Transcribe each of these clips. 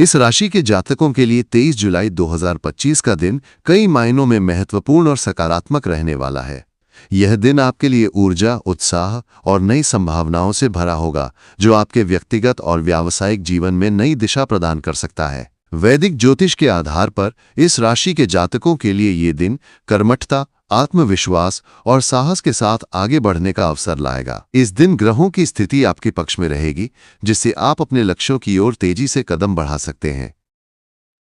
इस राशि के जातकों के लिए 23 जुलाई 2025 का दिन कई मायनों में महत्वपूर्ण और सकारात्मक रहने वाला है। यह दिन आपके लिए ऊर्जा, उत्साह और नई संभावनाओं से भरा होगा, जो आपके व्यक्तिगत और व्यावसायिक जीवन में नई दिशा प्रदान कर सकता है। वैदिक ज्योतिष के आधार पर इस राशि के जातकों के लिए ये दिन कर्मठता, आत्मविश्वास और साहस के साथ आगे बढ़ने का अवसर लाएगा। इस दिन ग्रहों की स्थिति आपके पक्ष में रहेगी, जिससे आप अपने लक्ष्यों की ओर तेजी से कदम बढ़ा सकते हैं।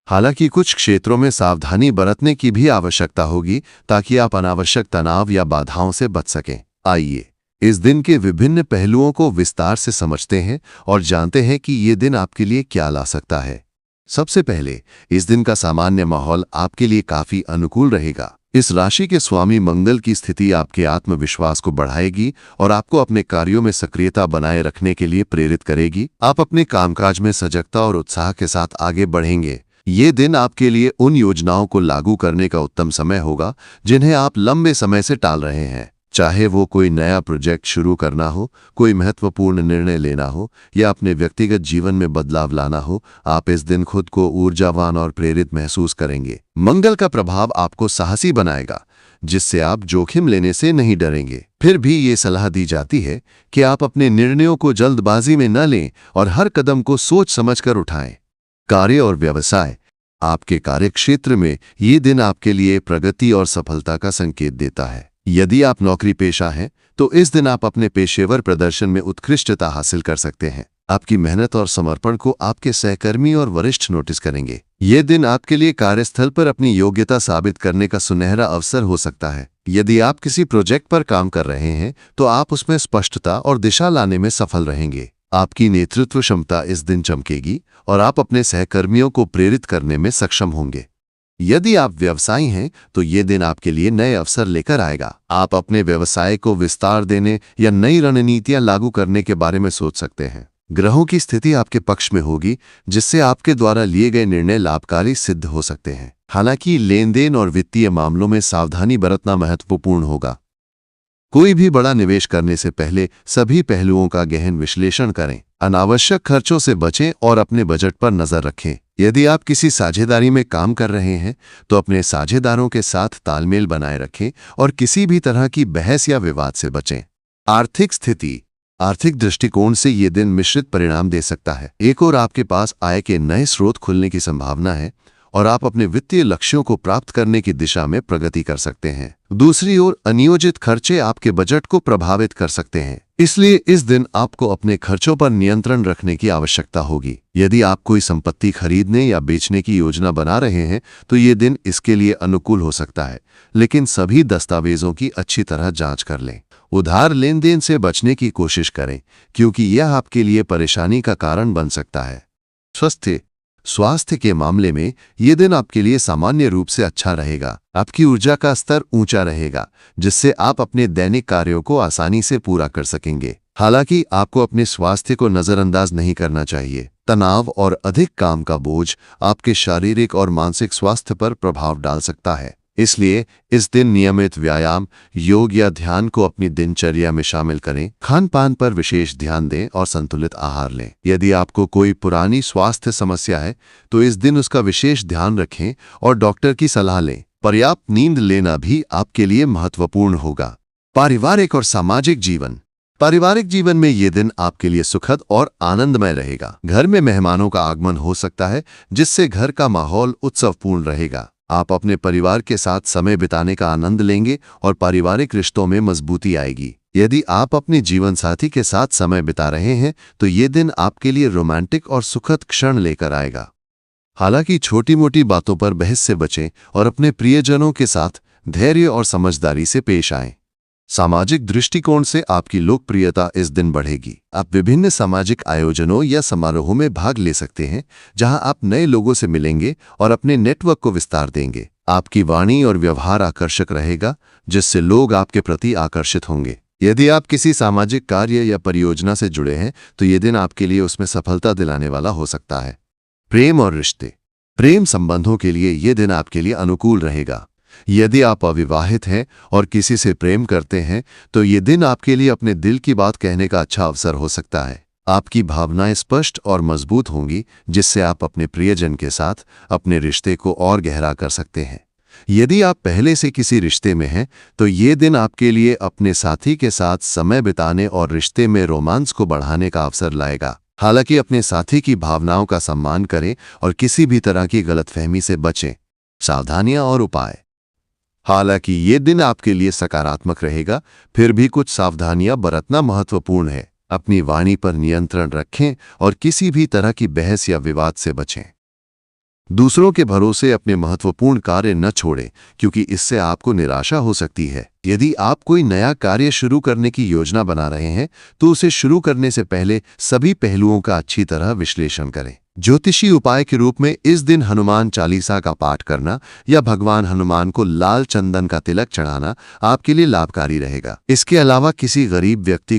हालांकि कुछ क्षेत्रों में सावधानी बरतने की भी आवश्यकता होगी, ताकि आप अनावश्यक तनाव या बाधाओं से बच सकें। आइए इस दिन के विभिन्न पहलुओं को विस्तार से समझते हैं और जानते हैं कि ये दिन आपके लिए क्या ला सकता है। सबसे पहले, इस दिन का सामान्य माहौल आपके लिए काफी अनुकूल रहेगा। इस राशि के स्वामी मंगल की स्थिति आपके आत्मविश्वास को बढ़ाएगी और आपको अपने कार्यों में सक्रियता बनाए रखने के लिए प्रेरित करेगी। आप अपने कामकाज में सजगता और उत्साह के साथ आगे बढ़ेंगे। ये दिन आपके लिए उन योजनाओं को लागू करने का उत्तम समय होगा जिन्हें आप लंबे समय से टाल रहे हैं। चाहे वो कोई नया प्रोजेक्ट शुरू करना हो, कोई महत्वपूर्ण निर्णय लेना हो या अपने व्यक्तिगत जीवन में बदलाव लाना हो, आप इस दिन खुद को ऊर्जावान और प्रेरित महसूस करेंगे। मंगल का प्रभाव आपको साहसी बनाएगा, जिससे आप जोखिम लेने से नहीं डरेंगे। फिर भी ये सलाह दी जाती है कि आप अपने निर्णयों को जल्दबाजी में न लें और हर कदम को सोच समझकर उठाएं। कार्य और व्यवसाय, आपके कार्यक्षेत्र में ये दिन आपके लिए प्रगति और सफलता का संकेत देता है। यदि आप नौकरी पेशा हैं, तो इस दिन आप अपने पेशेवर प्रदर्शन में उत्कृष्टता हासिल कर सकते हैं। आपकी मेहनत और समर्पण को आपके सहकर्मी और वरिष्ठ नोटिस करेंगे। ये दिन आपके लिए कार्यस्थल पर अपनी योग्यता साबित करने का सुनहरा अवसर हो सकता है। यदि आप किसी प्रोजेक्ट पर काम कर रहे हैं, तो आप उसमें स्पष्टता और दिशा लाने में सफल रहेंगे। आपकी नेतृत्व क्षमता इस दिन चमकेगी और आप अपने सहकर्मियों को प्रेरित करने में सक्षम होंगे। यदि आप व्यवसायी हैं, तो ये दिन आपके लिए नए अवसर लेकर आएगा। आप अपने व्यवसाय को विस्तार देने या नई रणनीतियां लागू करने के बारे में सोच सकते हैं। ग्रहों की स्थिति आपके पक्ष में होगी, जिससे आपके द्वारा लिए गए निर्णय लाभकारी सिद्ध हो सकते हैं। हालांकि लेन देन और वित्तीय मामलों में सावधानी बरतना महत्वपूर्ण होगा। कोई भी बड़ा निवेश करने से पहले सभी पहलुओं का गहन विश्लेषण करें। अनावश्यक खर्चों से बचें और अपने बजट पर नजर रखें। यदि आप किसी साझेदारी में काम कर रहे हैं, तो अपने साझेदारों के साथ तालमेल बनाए रखें और किसी भी तरह की बहस या विवाद से बचें। आर्थिक स्थिति, आर्थिक दृष्टिकोण से ये दिन मिश्रित परिणाम दे सकता है। एक ओर आपके पास आय के नए स्रोत खुलने की संभावना है और आप अपने वित्तीय लक्ष्यों को प्राप्त करने की दिशा में प्रगति कर सकते हैं। दूसरी ओर अनियोजित खर्चे आपके बजट को प्रभावित कर सकते हैं। इसलिए इस दिन आपको अपने खर्चों पर नियंत्रण रखने की आवश्यकता होगी। यदि आप कोई संपत्ति खरीदने या बेचने की योजना बना रहे हैं, तो ये दिन इसके लिए अनुकूल हो सकता है, लेकिन सभी दस्तावेजों की अच्छी तरह जांच कर लें। उधार लेन देन से बचने की कोशिश करें, क्योंकि यह आपके लिए परेशानी का कारण बन सकता है। स्वास्थ्य के मामले में ये दिन आपके लिए सामान्य रूप से अच्छा रहेगा। आपकी ऊर्जा का स्तर ऊंचा रहेगा, जिससे आप अपने दैनिक कार्यों को आसानी से पूरा कर सकेंगे। हालांकि आपको अपने स्वास्थ्य को नजरअंदाज नहीं करना चाहिए। तनाव और अधिक काम का बोझ आपके शारीरिक और मानसिक स्वास्थ्य पर प्रभाव डाल सकता है। इसलिए इस दिन नियमित व्यायाम, योग या ध्यान को अपनी दिनचर्या में शामिल करें। खान पान पर विशेष ध्यान दें और संतुलित आहार लें। यदि आपको कोई पुरानी स्वास्थ्य समस्या है, तो इस दिन उसका विशेष ध्यान रखें और डॉक्टर की सलाह लें। पर्याप्त नींद लेना भी आपके लिए महत्वपूर्ण होगा। पारिवारिक और सामाजिक जीवन, पारिवारिक जीवन में ये दिन आपके लिए सुखद और आनंदमय रहेगा। घर में मेहमानों का आगमन हो सकता है, जिससे घर का माहौल उत्सवपूर्ण रहेगा। आप अपने परिवार के साथ समय बिताने का आनंद लेंगे और पारिवारिक रिश्तों में मजबूती आएगी। यदि आप अपने जीवन साथी के साथ समय बिता रहे हैं, तो ये दिन आपके लिए रोमांटिक और सुखद क्षण लेकर आएगा। हालांकि छोटी मोटी बातों पर बहस से बचें और अपने प्रियजनों के साथ धैर्य और समझदारी से पेश आएं। सामाजिक दृष्टिकोण से आपकी लोकप्रियता इस दिन बढ़ेगी। आप विभिन्न सामाजिक आयोजनों या समारोहों में भाग ले सकते हैं, जहां आप नए लोगों से मिलेंगे और अपने नेटवर्क को विस्तार देंगे। आपकी वाणी और व्यवहार आकर्षक रहेगा, जिससे लोग आपके प्रति आकर्षित होंगे। यदि आप किसी सामाजिक कार्य या परियोजना से जुड़े हैं, तो ये दिन आपके लिए उसमें सफलता दिलाने वाला हो सकता है। प्रेम और रिश्ते, प्रेम संबंधों के लिए ये दिन आपके लिए अनुकूल रहेगा। यदि आप अविवाहित हैं और किसी से प्रेम करते हैं, तो ये दिन आपके लिए अपने दिल की बात कहने का अच्छा अवसर हो सकता है। आपकी भावनाएं स्पष्ट और मजबूत होंगी, जिससे आप अपने प्रियजन के साथ अपने रिश्ते को और गहरा कर सकते हैं। यदि आप पहले से किसी रिश्ते में हैं, तो ये दिन आपके लिए अपने साथी के साथ समय बिताने और रिश्ते में रोमांस को बढ़ाने का अवसर लाएगा। हालांकि अपने साथी की भावनाओं का सम्मान करें और किसी भी तरह की गलतफहमी से बचें। सावधानियां और उपाय। हालांकि ये दिन आपके लिए सकारात्मक रहेगा, फिर भी कुछ सावधानियां बरतना महत्वपूर्ण है। अपनी वाणी पर नियंत्रण रखें और किसी भी तरह की बहस या विवाद से बचें। दूसरों के भरोसे अपने महत्वपूर्ण कार्य न छोड़ें, क्योंकि इससे आपको निराशा हो सकती है। यदि आप कोई नया कार्य शुरू करने की योजना बना रहे हैं, तो उसे शुरू करने से पहले सभी पहलुओं का अच्छी तरह विश्लेषण करें। ज्योतिषी उपाय के रूप में इस दिन हनुमान चालीसा का पाठ करना या भगवान हनुमान को लाल चंदन का तिलक चढ़ाना आपके लिए लाभकारी रहेगा। इसके अलावा किसी गरीब व्यक्ति को